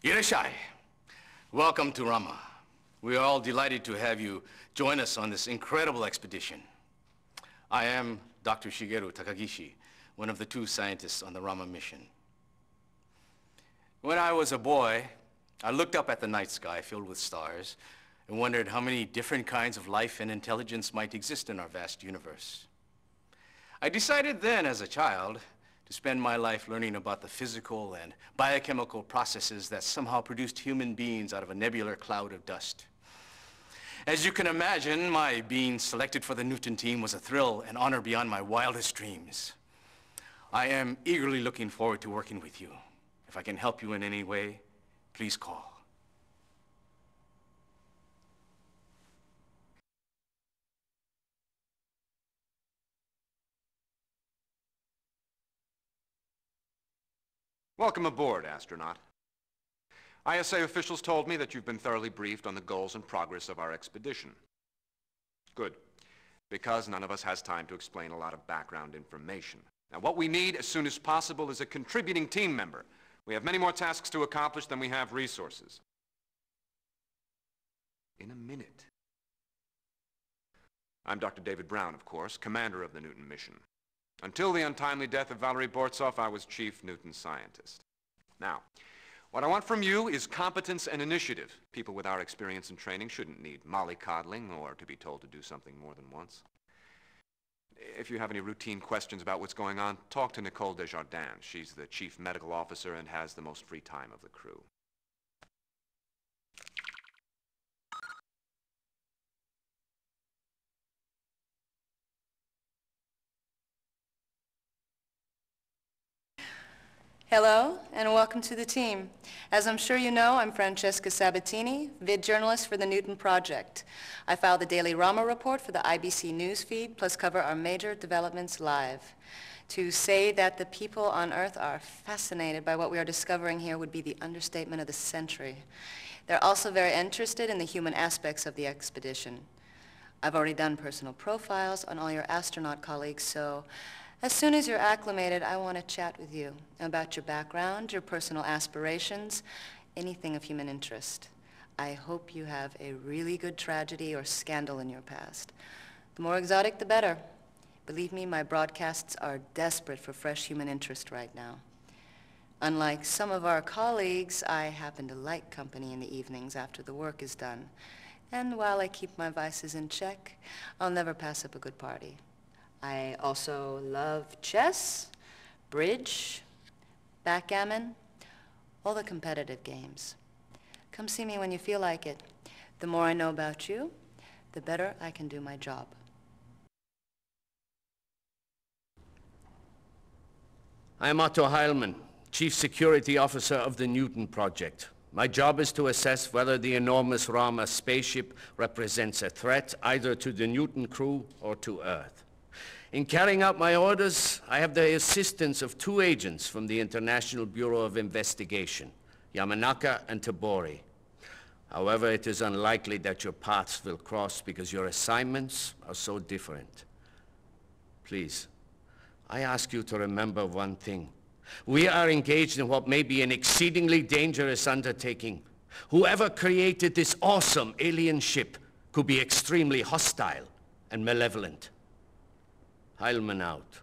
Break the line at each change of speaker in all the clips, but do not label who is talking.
Irashai. Welcome to RAMA. We are all delighted to have you join us on this incredible expedition. I am Dr. Shigeru Takagishi, one of the 2 scientists on the RAMA mission. When I was a boy, I looked up at the night sky filled with stars and wondered how many different kinds of life and intelligence might exist in our vast universe. I decided then, as a child, to spend my life learning about the physical and biochemical processes that somehow produced human beings out of a nebular cloud of dust. As you can imagine, my being selected for the Newton team was a thrill and honor beyond my wildest dreams. I am eagerly looking forward to working with you. If I can help you in any way, please call.
Welcome aboard, astronaut. ISA officials told me that you've been thoroughly briefed on the goals and progress of our expedition. Good, because none of us has time to explain a lot of background information. Now, what we need as soon as possible is a contributing team member. We have many more tasks to accomplish than we have resources. In a minute. I'm Dr. David Brown, of course, commander of the Newton mission. Until the untimely death of Valery Bortsov, I was chief Newton scientist. Now, what I want from you is competence and initiative. People with our experience and training shouldn't need mollycoddling or to be told to do something more than once. If you have any routine questions about what's going on, talk to Nicole Desjardins. She's the chief medical officer and has the most free time of the crew.
Hello, and welcome to the team. As I'm sure you know, I'm Francesca Sabatini, vid journalist for the Newton Project. I file the daily RAMA report for the IBC news feed, plus cover our major developments live. To say that the people on Earth are fascinated by what we are discovering here would be the understatement of the century. They're also very interested in the human aspects of the expedition. I've already done personal profiles on all your astronaut colleagues, so as soon as you're acclimated, I want to chat with you about your background, your personal aspirations, anything of human interest. I hope you have a really good tragedy or scandal in your past. The more exotic, the better. Believe me, my broadcasts are desperate for fresh human interest right now. Unlike some of our colleagues, I happen to like company in the evenings after the work is done. And while I keep my vices in check, I'll never pass up a good party. I also love chess, bridge, backgammon, all the competitive games. Come see me when you feel like it. The more I know about you, the better I can do my job.
I am Otto Heilmann, Chief Security Officer of the Newton Project. My job is to assess whether the enormous RAMA spaceship represents a threat either to the Newton crew or to Earth. In carrying out my orders, I have the assistance of 2 agents from the International Bureau of Investigation, Yamanaka and Tabori. However, it is unlikely that your paths will cross because your assignments are so different. Please, I ask you to remember one thing. We are engaged in what may be an exceedingly dangerous undertaking. Whoever created this awesome alien ship could be extremely hostile and malevolent. Heilmann out.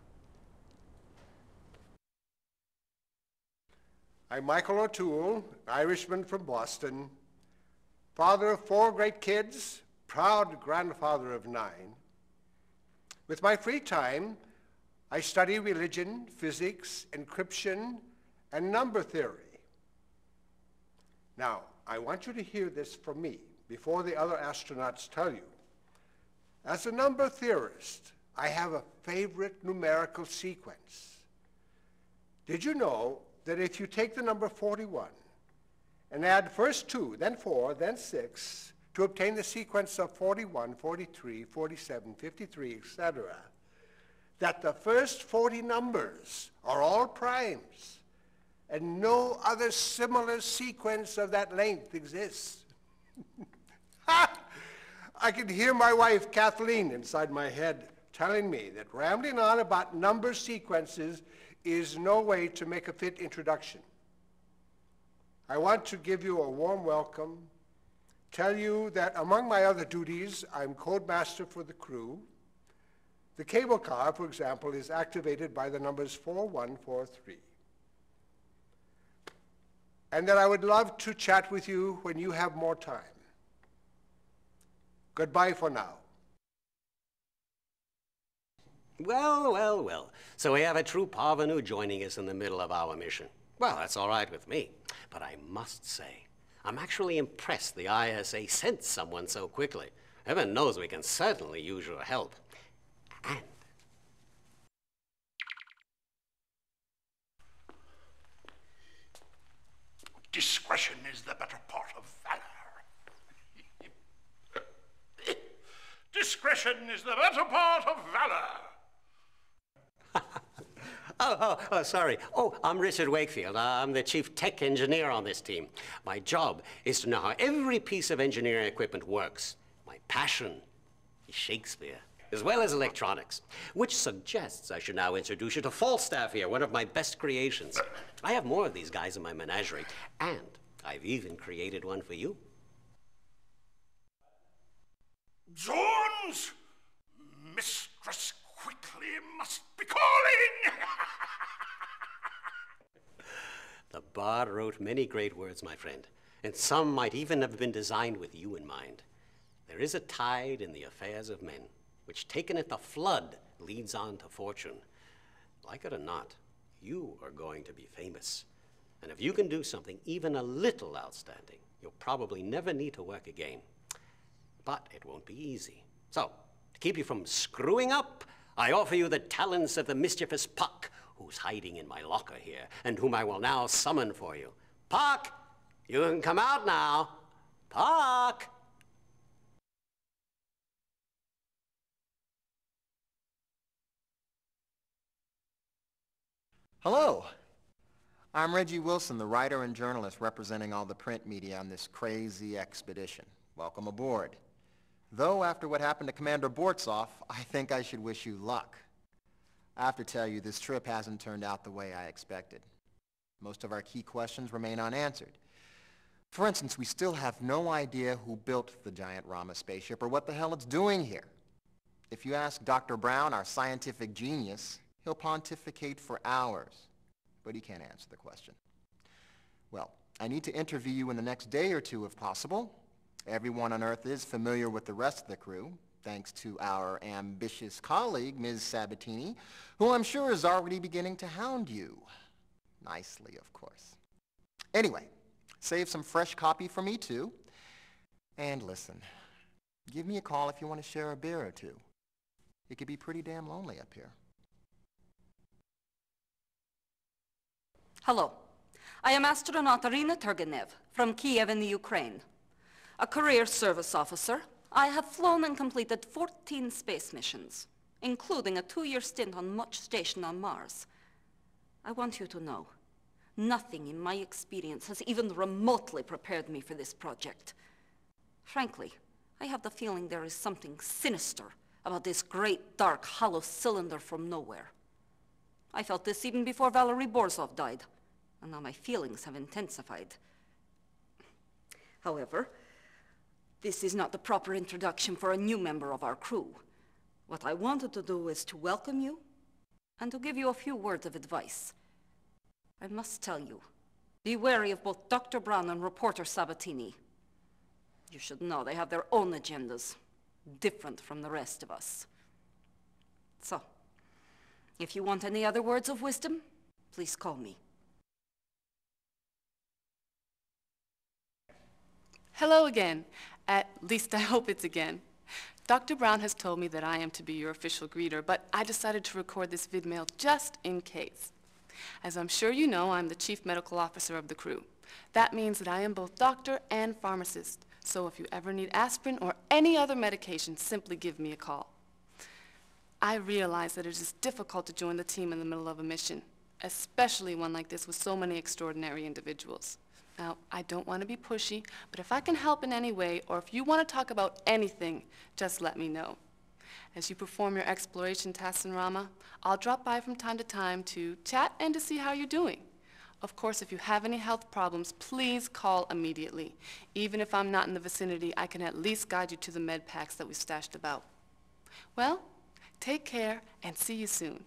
I'm Michael O'Toole, Irishman from Boston, father of 4 great kids, proud grandfather of 9. With my free time, I study religion, physics, encryption, and number theory. Now, I want you to hear this from me before the other astronauts tell you. As a number theorist, I have a favorite numerical sequence. Did you know that if you take the number 41 and add first 2, then 4, then 6, to obtain the sequence of 41, 43, 47, 53, etc., that the first 40 numbers are all primes, and no other similar sequence of that length exists? I can hear my wife, Kathleen, inside my head telling me that rambling on about number sequences is no way to make a fit introduction. I want to give you a warm welcome, tell you that among my other duties, I'm codemaster for the crew. The cable car, for example, is activated by the numbers 4143. And that I would love to chat with you when you have more time. Goodbye for now.
Well, well, well. So we have a true parvenu joining us in the middle of our mission. Well, that's all right with me. But I must say, I'm actually impressed the ISA sent someone so quickly. Heaven knows we can certainly use your help. And
discretion is the better part of valor. Discretion is the better part of valor.
Sorry. Oh, I'm Richard Wakefield. I'm the chief tech engineer on this team. My job is to know how every piece of engineering equipment works. My passion is Shakespeare, as well as electronics, which suggests I should now introduce you to Falstaff here, one of my best creations. I have more of these guys in my menagerie, and I've even created one for you.
Zounds! Mistress quickly must be calling!
The bard wrote many great words, my friend, and some might even have been designed with you in mind. There is a tide in the affairs of men, which taken at the flood leads on to fortune. Like it or not, you are going to be famous. And if you can do something even a little outstanding, you'll probably never need to work again. But it won't be easy. So, to keep you from screwing up, I offer you the talents of the mischievous Puck, who's hiding in my locker here, and whom I will now summon for you. Puck, you can come out now. Puck!
Hello. I'm Reggie Wilson, the writer and journalist representing all the print media on this crazy expedition. Welcome aboard. Though after what happened to Commander Bortzoff, I think I should wish you luck. I have to tell you, this trip hasn't turned out the way I expected. Most of our key questions remain unanswered. For instance, we still have no idea who built the giant RAMA spaceship or what the hell it's doing here. If you ask Dr. Brown, our scientific genius, he'll pontificate for hours, but he can't answer the question. Well, I need to interview you in the next day or two if possible. Everyone on Earth is familiar with the rest of the crew, thanks to our ambitious colleague, Ms. Sabatini, who I'm sure is already beginning to hound you. Nicely, of course. Anyway, save some fresh copy for me, too. And listen, give me a call if you want to share a beer or two. It could be pretty damn lonely up here.
Hello. I am astronaut Irina Turgenev from Kiev in the Ukraine. A career service officer, I have flown and completed 14 space missions, including a 2-year stint on Much Station on Mars. I want you to know, nothing in my experience has even remotely prepared me for this project. Frankly, I have the feeling there is something sinister about this great, dark, hollow cylinder from nowhere. I felt this even before Valery Borzov died, and now my feelings have intensified. However, this is not the proper introduction for a new member of our crew. What I wanted to do is to welcome you and to give you a few words of advice. I must tell you, be wary of both Dr. Brown and reporter Sabatini. You should know they have their own agendas, different from the rest of us. So, if you want any other words of wisdom, please call me.
Hello again. At least I hope it's again. Dr. Brown has told me that I am to be your official greeter, but I decided to record this vidmail just in case. As I'm sure you know, I'm the chief medical officer of the crew. That means that I am both doctor and pharmacist, so if you ever need aspirin or any other medication, simply give me a call. I realize that it is difficult to join the team in the middle of a mission, especially one like this with so many extraordinary individuals. Now, I don't want to be pushy, but if I can help in any way, or if you want to talk about anything, just let me know. As you perform your exploration tasks in RAMA, I'll drop by from time to time to chat and to see how you're doing. Of course, if you have any health problems, please call immediately. Even if I'm not in the vicinity, I can at least guide you to the med packs that we stashed about. Well, take care and see you soon.